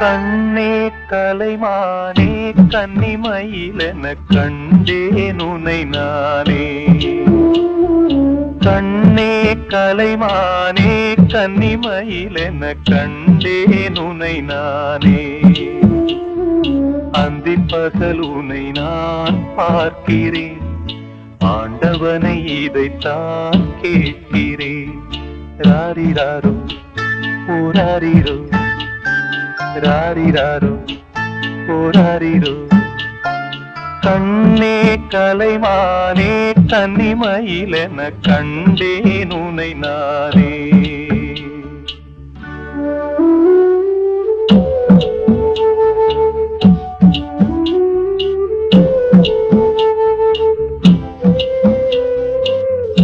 கண்ணே கலைமானே கன்னிமயிலென கண்டேன் உனை நானே. கண்ணே கலைமானே கன்னிமயிலென கண்டேன் உனை நானே. அந்திப்பகல் உனை நான் பார்க்கிறேன், ஆண்டவனை இதைத்தான் கேட்கிறேன். ராரிராரோ ஓராரிரோ ராரிராரோ ஓராரிரோ. கண்ணே கலைமானே கன்னிமயிலென கண்டேன் உனை நானே.